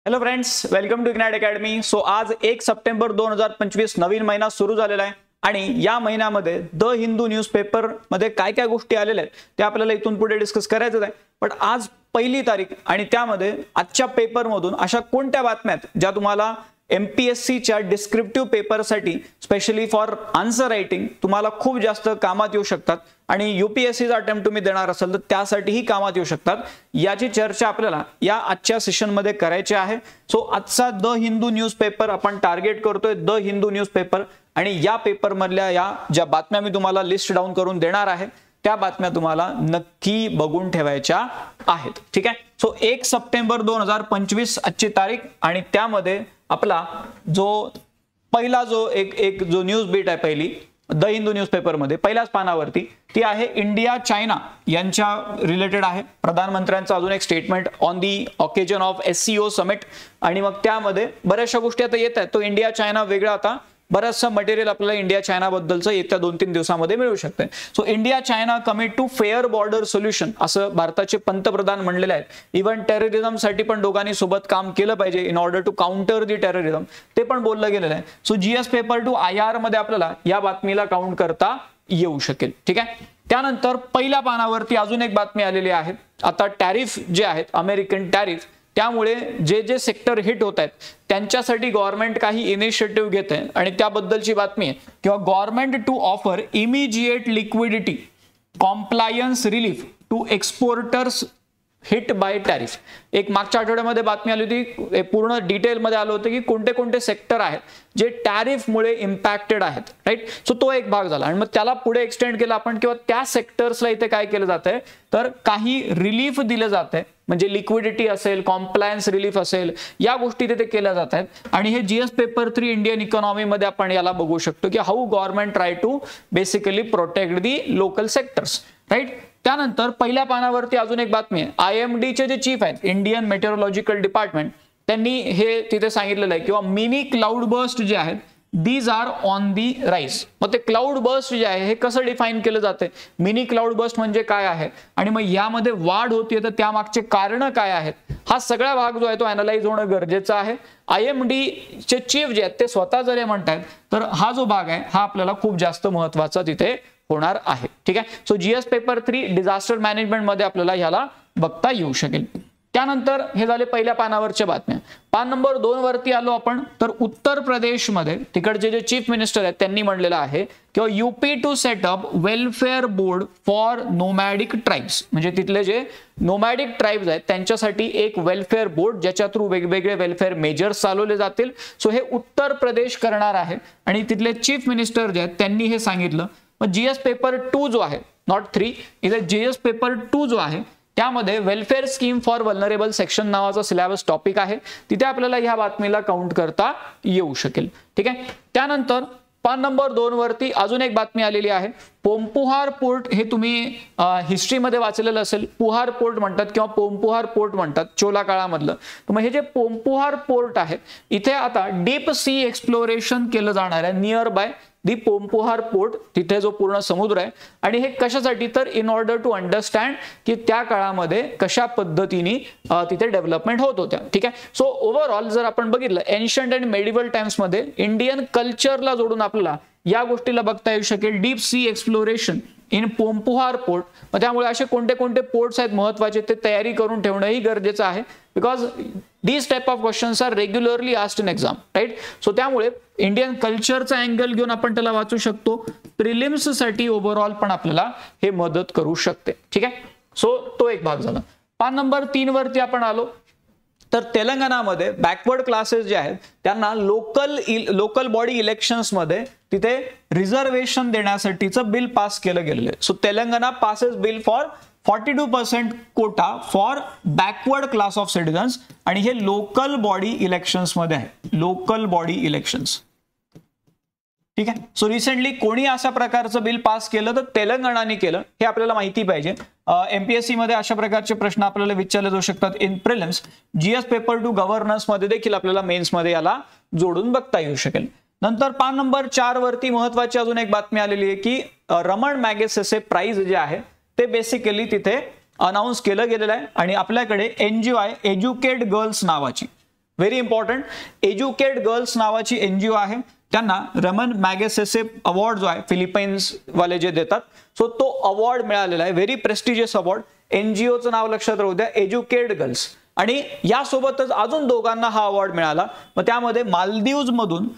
Hello friends, welcome to ignite academy. So आज 1 September 2025 नवीन महिना सुरू झालेला आहे आणि या महिन्यामध्ये द हिंदू न्यूजपेपर मध्ये काय काय गोष्टी आलेल्या आहेत ते आपल्याला इथून पुढे डिस्कस करायचं आहे। पण आज पहिली तारीख आणि त्यामध्ये आजच्या पेपर मधून अशा कोणत्या बातम्या आहेत ज्या तुम्हाला एमपीएससी च्या डिस्क्रिप्टिव्ह पेपर साठी स्पेशली फॉर आन्सर रायटिंग तुम्हाला खूप जास्त कामात येऊ शकतात आणि यूपीएससीचा अटेम्प्ट तुम्ही देणार असाल तर त्यासाठीही कामात येऊ शकतात, याची चर्चा आपल्याला या आजच्या सेशन मध्ये करायची आहे। सो आजचा द हिंदू न्यूजपेपर आपण टार्गेट करतोय, द हिंदू न्यूजपेपर, आणि या पेपर मधल्या या ज्या बातम्या मी तुम्हाला लिस्ट डाऊन करून देणार आहे त्या बातम्या तुम्हाला नक्की बघून ठेवायच्या आहेत। ठीक आहे। सो 1 सप्टेंबर 2025 आजची तारीख आणि त्यामध्ये आपला जो पहिला एक जो न्यूज बीट आहे पहिली द हिंदू न्यूजपेपर मध्ये पहिल्याच पानावरती ती आहे इंडिया चायना यांच्या रिलेटेड आहे। प्रधानमंत्र्यांचा अजून एक statement on the occasion of SCO summit आणि मग त्यामध्ये बऱ्याचशा गोष्टी आता येत आहेत। तो इंडिया चायना वेगळा आता बरंचसं मटेरियल आपल्याला इंडिया चायना बद्दलचं येत्या 2-3 दिवसामध्ये मिळू शकते। So India China commit to fair border solution असं भारताचे पंतप्रधान म्हणलेले आहेत। इव्हन टेररिझम साठी पण दोघांनी सोबत काम केलं पाहिजे in order to counter the terrorism, ते पण बोललं गेलेलं आहे। So GS paper two IR मध्ये आपल्याला या बातमीला काउंट करता येऊ शकेल। ठीक आहे। त्यानंतर पहिल्या पानावरती अजून एक बातमी आलेली आहे। आता टॅरिफ जे आहेत अमेरिकन टॅरिफ, त्यामुळे जे जे सेक्टर हिट होत आहेत त्यांच्यासाठी गव्हर्नमेंट काही इनिशिएटिव्ह घेत आहे आणि त्याबद्दलची बातमी आहे किंवा government to offer immediate liquidity compliance relief to exporters hit by tariff. एक मागच्या आठवड्यामध्ये बातमी आली होती, पूर्ण डिटेल मध्ये आलं होतं की कोणते कोणते सेक्टर आहेत जे टॅरिफ मुळे इम्पॅक्टेड आहेत, राईट। सो तो एक भाग झाला आणि मग त्याला पुढे एक्सटेंड केला आपण किंवा त्या सेक्टर्सला इथे काय केलं जातंय तर काही रिलीफ दिलं जातंय, म्हणजे लिक्विडिटी असेल, कॉम्प्लायन्स रिलीफ असेल, या गोष्टी तिथे केल्या जात आहेत। आणि हे जीएस पेपर 3 इंडियन इकॉनॉमी मध्ये आपण याला बघू शकतो की how government try to basically protect the local sectors, right. त्यानंतर पहिल्या पानावरती अजून एक बातमी आहे। IMD चे जे चीफ आहेत इंडियन मेट्रोलॉजिकल डिपार्टमेंट, त्यांनी हे तिथे सांगितलेलं आहे किंवा मिनी क्लाउड बर्स्ट जे आहेत these are on the rise. मग ते क्लाउड बर्स्ट जे आहे हे कसं डिफाईन केलं जाते, मिनी क्लाउड बर्स्ट म्हणजे काय आहे आणि मग यामध्ये वाढ होतीये तर त्यामागचे कारण काय आहेत, हा सगळा भाग जो आहे तो अॅनालाइज होणं गरजेचं आहे। IMD चे चीफ जे आहेत ते स्वतः जर हे म्हणतात तर हा जो भाग आहे हा आपल्याला खूप जास्त महत्त्वाचा तिथे होणार आहे। ठीक आहे। So GS paper 3 disaster management मध्ये आपल्याला ह्याला बघता येऊ शकेल। त्यानंतर हे झाले पहिल्या पानावरच्या बातम्या। पान नंबर 2 वरती आलो आपण तर उत्तर प्रदेश मध्ये तिकडचे जे चीफ मिनिस्टर आहेत त्यांनी म्हणलेलं आहे किंवा UP to set up welfare board for nomadic tribes, म्हणजे तिथले जे नोमॅडिक ट्राइब्स आहेत त्यांच्यासाठी एक वेलफेअर बोर्ड ज्याच्या थ्रू वेगवेगळे वेलफेअर मेजर्स चालवले जातील। सो हे उत्तर प्रदेश करणार आहे आणि तिथले चीफ मिनिस्टर जे आहेत त्यांनी हे सांगितलं। मग जीएस पेपर 2 जो आहे, नॉट 3, इथे जीएस पेपर 2 जो आहे त्यामध्ये welfare scheme for vulnerable section नावाचा सिलेबस टॉपिक आहे, तिथे आपल्याला ह्या बातमीला काउंट करता येऊ शकेल। ठीक आहे। त्यानंतर पान नंबर 2 वरती अजून एक बातमी आलेली आहे। पोम्पुहार पोर्ट, हे तुम्ही हिस्ट्रीमध्ये वाचलेलं असेल, पुहार पोर्ट म्हणतात किंवा पोम्पुहार पोर्ट म्हणतात चोला काळामधलं। तर मग हे जे पोम्पुहार पोर्ट आहे इथे आता डीप सी एक्सप्लोरेशन केलं जाणार आहे नियर बाय दी पोम्पुहार पोर्ट, तिथे जो पूर्ण समुद्र आहे। आणि हे कशासाठी तर इन ऑर्डर टू अंडरस्टँड की त्या काळामध्ये कशा पद्धतीने तिथे डेव्हलपमेंट होत होत्या। ठीक आहे। सो ओव्हरऑल जर आपण बघितलं एन्शंट अँड मेडिवल टाइम्स मध्ये इंडियन कल्चरला जोडून आपल्याला या गोष्टीला बघता येऊ शकेल, deep sea exploration in Poompuhar port. मग त्यामुळे असे कोणते कोणते पोर्ट्स आहेत महत्त्वाचे ते तयारी करून ठेवणंही गरजेचं आहे, because these type of questions are regularly asked in exam, right. So त्यामुळे इंडियन कल्चरचा अँगल घेऊन आपण त्याला वाचू शकतो, प्रिलिम्स साठी ओव्हरऑल पण आपल्याला हे मदत करू शकते। ठीक आहे। सो तो एक भाग झाला। पान नंबर 3 वरती आपण आलो तर तेलंगणामध्ये बॅकवर्ड क्लासेस जे आहेत त्यांना लोकल बॉडी इलेक्शन्स मध्ये तिथे रिझर्वेशन देण्यासाठीचं बिल पास केलं गेलेलं आहे। So Telangana passes bill for 42% Kota for backward class of citizens आणि हे लोकल बॉडी इलेक्शन्स मध्ये आहे, लोकल बॉडी इलेक्शन्स। ठीक आहे। सो रिसेंटली कोणी अशा प्रकारचं बिल पास केलं तर तेलंगणाने केलं, हे आपल्याला माहिती पाहिजे। एमपीएससी मध्ये अशा प्रकारचे प्रश्न आपल्याला विचारले जाऊ शकतात in prelims. GS paper 2 governance मध्ये देखील आपल्याला मेन्स मध्ये याला जोडून बघता येऊ शकेल। नंतर पान नंबर 4 वरती महत्त्वाची अजून एक बातमी आलेली आहे की रमण मॅगसेसे प्राइज जे आहे ते बेसिकली तिथे अनाउन्स केलं गेलेलं आहे आणि आपल्याकडे NGOI एज्युकेट गर्ल्स नावाची व्हेरी इम्पॉर्टंट, एज्युकेट गर्ल्स नावाची एनजीओ आहे, त्यांना रमन मॅगसेसे अवॉर्ड जो आहे फिलिपाईन्स वाले जे देतात, सो तो अवॉर्ड मिळालेला आहे, व्हेरी प्रेस्टिजियस अवॉर्ड. एनजीओचं नाव लक्षात राहू द्या, एज्युकेट गर्ल्स. आणि यासोबतच अजून दोघांना हा अवॉर्ड मिळाला. मग त्यामध्ये मालदीव्स मधून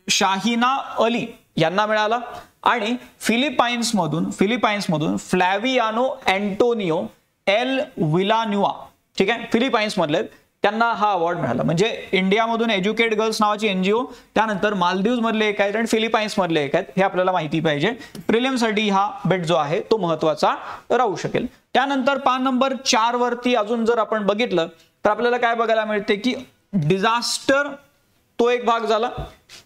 शाहिना अली यांना मिळाला आणि फिलिपाईन्स मधून फ्लॅवियानो अँटोनियो एल विलान्युआ, ठीक आहे, फिलिपाईन्स मधले, त्यांना हा अवॉर्ड मिळाला. म्हणजे इंडियामधून एज्युकेट गर्ल्स नावाची एनजीओ, त्यानंतर मालदीव्स मधले एक आहेत आणि फिलिपाईन्स मधले एक आहेत, हे आपल्याला माहिती पाहिजे. प्रिलिम्ससाठी हा बेट जो आहे तो महत्वाचा राहू शकेल. त्यानंतर पान नंबर 4 वरती अजून जर आपण बघितलं तर आपल्याला काय बघायला मिळते की डिझास्टर तो एक भाग झाला,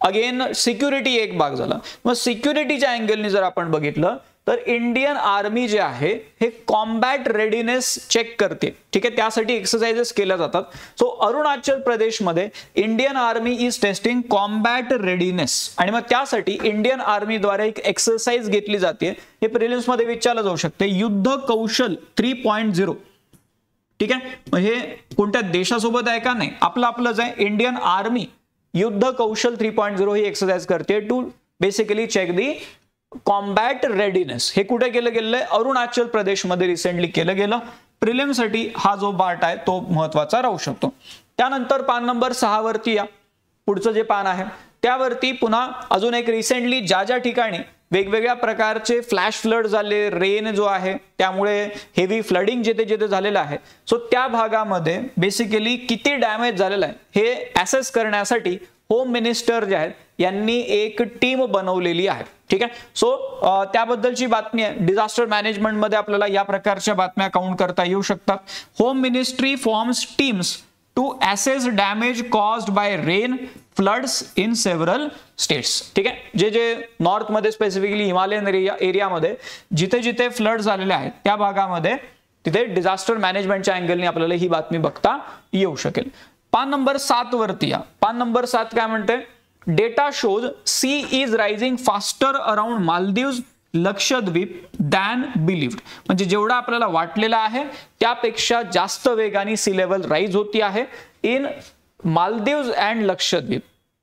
अगेन सिक्युरिटी एक भाग झाला. मग सिक्युरिटीच्या अँगलने जर आपण बघितलं तर इंडियन आर्मी जे आहे हे कॉम्बॅट रेडीनेस चेक करते, ठीक आहे, त्यासाठी एक्सरसाइजेस केल्या जातात. सो अरुणाचल प्रदेशमध्ये Indian army is testing combat readiness आणि मग त्यासाठी इंडियन आर्मीद्वारे एक एक्सरसाइज घेतली जाते. हे प्रिलिम्स मध्ये विचारलं जाऊ शकते, युद्ध कौशल 3.0, ठीक आहे. मग हे कोणत्या देशासोबत आहे का नाही, आपलंच आहे. इंडियन आर्मी युद्ध कौशल 3.0 ही एक्सरसाइज करते to basically check the combat readiness. हे कुठे केलं गेलेलं आहे, अरुणाचल प्रदेशमध्ये रिसेंटली केलं गेलं. प्रिलिम्ससाठी हा जो पार्ट आहे तो महत्वाचा राहू शकतो. त्यानंतर पान नंबर 6 वरती या, पुढचं जे पान आहे त्यावरती पुन्हा अजून एक रिसेंटली ज्या ठिकाणी वेगवेगळ्या प्रकारचे फ्लॅश फ्लड झाले, रेन जो आहे त्यामुळे हेवी फ्लडिंग जिथे झालेलं आहे, सो त्या भागामध्ये बेसिकली किती डॅमेज झालेला आहे हे ॲसेस करण्यासाठी होम मिनिस्टर जे आहेत यांनी एक टीम बनवलेली आहे, ठीक आहे. सो त्याबद्दलची बातमी आहे. डिझास्टर मॅनेजमेंटमध्ये आपल्याला या प्रकारच्या बातम्या काउंट करता येऊ शकतात. Home ministry forms teams to assess damage caused by rain floods in several states, ठीक आहे. जे नॉर्थ मध्ये स्पेसिफिकली हिमालयन एरियामध्ये जिथे फ्लड झालेले आहेत त्या भागामध्ये तिथे डिझास्टर मॅनेजमेंटच्या अँगलने आपल्याला ही बातमी बघता येऊ शकेल. पान नंबर 7 वरती या. पान नंबर 7 काय म्हणते, data shows sea is rising faster around Maldives Lakshadweep than believed. म्हणजे जेवढा आपल्याला वाटलेला आहे त्यापेक्षा जास्त वेगाने सी लेवल राईज होती आहे in Maldives and Lakshadweep.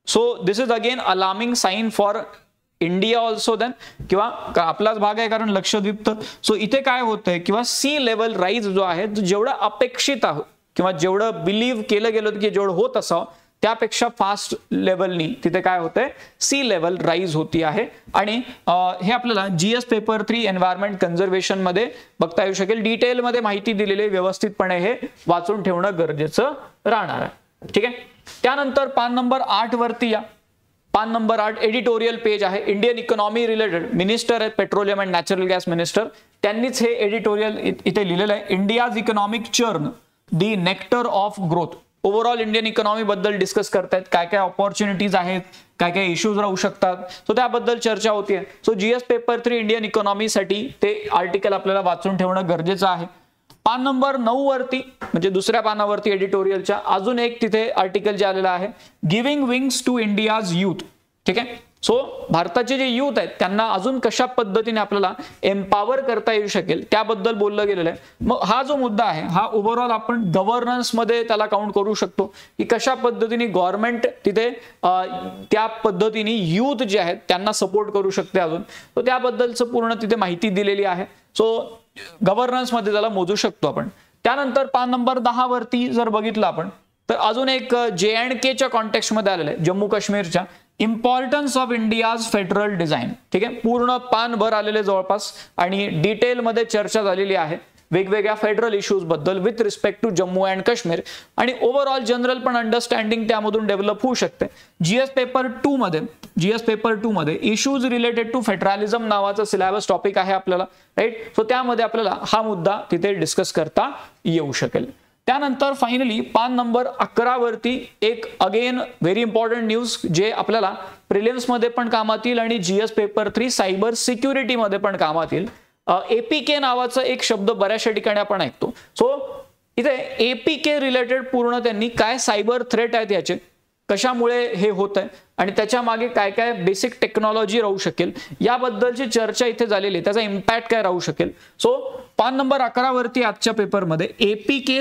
So this is again alarming sign for India also then, किंवा आपलाच भाग आहे कारण लक्षद्वीप तर. सो इथे काय होतंय किंवा सी लेवल राईज जो आहे जेवढं अपेक्षित आहे किंवा जेवढं बिलीव्ह केलं गेलं होतं की जेवढं होत असावं त्यापेक्षा फास्ट लेवलनी तिथे काय होतंय, सी लेवल राईज होती आहे. आणि हे आपल्याला जीएस पेपर 3 एन्व्हायरमेंट कन्झर्वेशन मध्ये बघता येऊ शकेल. डिटेलमध्ये माहिती दिलेली, व्यवस्थितपणे हे वाचून ठेवणं गरजेचं राहणार आहे, ठीक आहे. त्यानंतर पान नंबर 8 वरती या. पान नंबर 8 एडिटोरियल पेज आहे. इंडियन इकॉनॉमी रिलेटेड मिनिस्टर आहेत, petroleum and natural gas minister, त्यांनीच हे एडिटोरियल इथे लिहिलेलं आहे. India's economic churn the nectar of growth. Overall Indian economy बद्दल डिस्कस करतायत, काय काय ऑपॉर्च्युनिटीज आहेत, काय काय इश्यूज राहू शकतात, सो त्याबद्दल चर्चा होतीये. सो जीएस पेपर 3 इंडियन इकॉनॉमीसाठी ते आर्टिकल आपल्याला वाचून ठेवणं गरजेचं आहे. पान नंबर 9 वरती म्हणजे दुसऱ्या पानावरती एडिटोरियलच्या अजून एक तिथे आर्टिकल जे आलेलं आहे, giving wings to India's youth, ठीक आहे. सो भारताचे जे यूथ आहेत त्यांना अजून कशा पद्धतीने आपल्याला एम्पावर करता येऊ शकेल त्याबद्दल बोललं गेलेलं आहे. मग हा जो मुद्दा आहे हा ओव्हरऑल आपण गव्हर्नन्स मध्ये त्याला काउंट करू शकतो की कशा पद्धतीने गव्हर्नमेंट तिथे त्या पद्धतीने यूथ जे आहेत त्यांना सपोर्ट करू शकते अजून. तो त्याबद्दलचं पूर्ण तिथे माहिती दिलेली आहे. सो गव्हर्नन्स मध्ये त्याला मोजू शकतो आपण. त्यानंतर पान नंबर 10 वरती जर बघितलं आपण तर अजून एक JNKच्या कॉन्टेक्स्ट मध्ये आलेलं आहे, जम्मू काश्मीरच्या. Importance of India's federal design, ठीक आहे. पूर्ण पान भर आलेले जवळपास आणि डिटेलमध्ये चर्चा झालेली आहे वेगवेगळ्या फेडरल इश्यूज बद्दल with respect to Jammu and Kashmir आणि ओव्हरऑल जनरल पण अंडरस्टँडिंग त्यामधून डेव्हलप होऊ शकते. जीएस पेपर 2 मध्ये इश्यूज रिलेटेड टू फेडरलिझम नावाचा सिलेबस टॉपिक आहे आपल्याला, राईट. सो त्यामध्ये आपल्याला हा मुद्दा तिथे डिस्कस करता येऊ शकेल. त्यानंतर फायनली पान नंबर 11 वरती एक अगेन व्हेरी इम्पॉर्टंट न्यूज जे आपल्याला प्रिलिम्स मध्ये पण कामात येईल आणि जीएस पेपर 3 सायबर सिक्युरिटी मध्ये पण कामात येईल. APK नावाचा एक शब्द बऱ्याचशा ठिकाणी आपण ऐकतो. सो इथे APK रिलेटेड पूर्ण त्यांनी काय सायबर थ्रेट आहेत याचे, कशामुळे हे होत आहे आणि त्याच्या मागे काय काय बेसिक टेक्नॉलॉजी राहू शकेल याबद्दलची चर्चा इथे झालेली आहे, त्याचा इम्पॅक्ट काय राहू शकेल. सो पान नंबर 11 वरती आजच्या पेपरमध्ये APK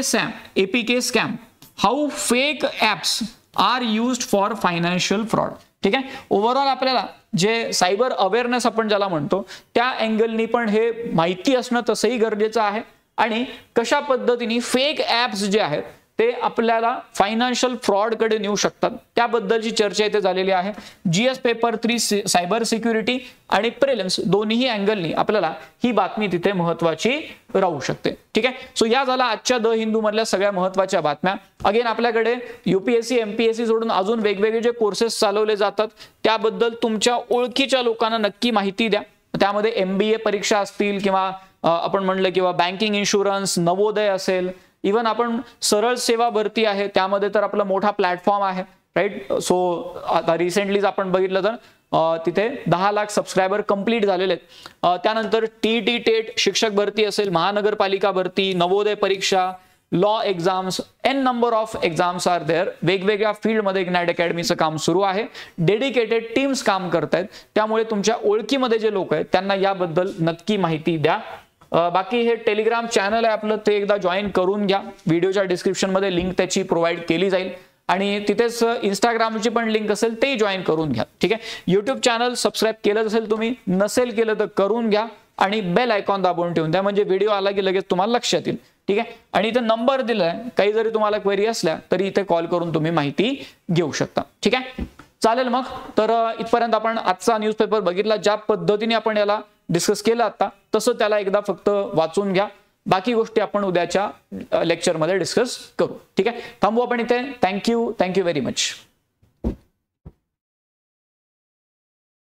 scam how fake apps are used for financial fraud. ठीक आहे, ओव्हरऑल आपल्याला जे सायबर अवेअरनेस आपण ज्याला म्हणतो त्या अँगलनी पण हे माहिती असणं तसंही गरजेचं आहे आणि कशा पद्धतीने फेक ऍप्स जे आहेत ते आपल्याला फायनान्शियल फ्रॉड कडे नेऊ शकतात त्याबद्दलची चर्चा इथे झालेली आहे. GS पेपर 3 सायबर सिक्युरिटी आणि प्रिलिम्स दोन्ही अँगलनी आपल्याला ही बातमी तिथे महत्वाची राहू शकते. ठीक आहे, सो या झाला आजच्या द हिंदू मधल्या सगळ्या महत्वाच्या बातम्या. अगेन आपल्याकडे UPSC MPSC सोडून अजून वेगवेगळे जे कोर्सेस चालवले जातात त्याबद्दल तुमच्या ओळखीच्या लोकांना नक्की माहिती द्या. त्यामध्ये MBA परीक्षा असतील किंवा आपण म्हणलं किंवा बँकिंग इन्शुरन्स नवोदय असेल, इव्हन आपण सरळ सेवा भरती आहे त्यामध्ये तर आपला मोठा प्लॅटफॉर्म आहे राईट. सो आता रिसेंटलीच आपण बघितलं तर तिथे 10 लाख सबस्क्रायबर कंप्लीट झालेले आहेत. त्यानंतर TET टेट शिक्षक भरती असेल, महानगरपालिका भरती, नवोदय परीक्षा, law exams, an number of exams are there. वेगवेगळ्या फील्डमध्ये इग्नाइट अकॅडमीचं काम सुरू आहे. डेडिकेटेड टीम्स काम करतायत, त्यामुळे तुमच्या ओळखीमध्ये जे लोक आहेत त्यांना याबद्दल नक्की माहिती द्या. बाकी हे टेलिग्राम चॅनल आहे आपलं, ते एकदा जॉईन करून घ्या. व्हिडिओच्या डिस्क्रिप्शन मध्ये लिंक त्याची प्रोव्हाइड केली जाईल आणि तिथेच इंस्टाग्रामची पण लिंक असेल ते जॉईन करून घ्या. ठीक आहे, युट्यूब चॅनल सबस्क्राईब केलं असेल तुम्ही, नसेल केलं तर करून घ्या आणि बेल आयकॉन दाबून ठेवून द्या म्हणजे व्हिडिओ आला की लगेच तुम्हाला लक्षात येईल. ठीक आहे, आणि इथे नंबर दिलाय, काही जरी तुम्हाला क्वेरी असल्या तरी इथे कॉल करून तुम्ही माहिती घेऊ शकता. ठीक आहे, चालेल मग. तर इथपर्यंत आपण आजचा न्यूजपेपर बघितला. ज्या पद्धतीने आपण याला डिस्कस केलं आता तसं त्याला एकदा फक्त वाचून घ्या. बाकी गोष्टी आपण उद्याच्या लेक्चरमध्ये डिस्कस करू. ठीक आहे, थांबू आपण इथे. Thank you very much.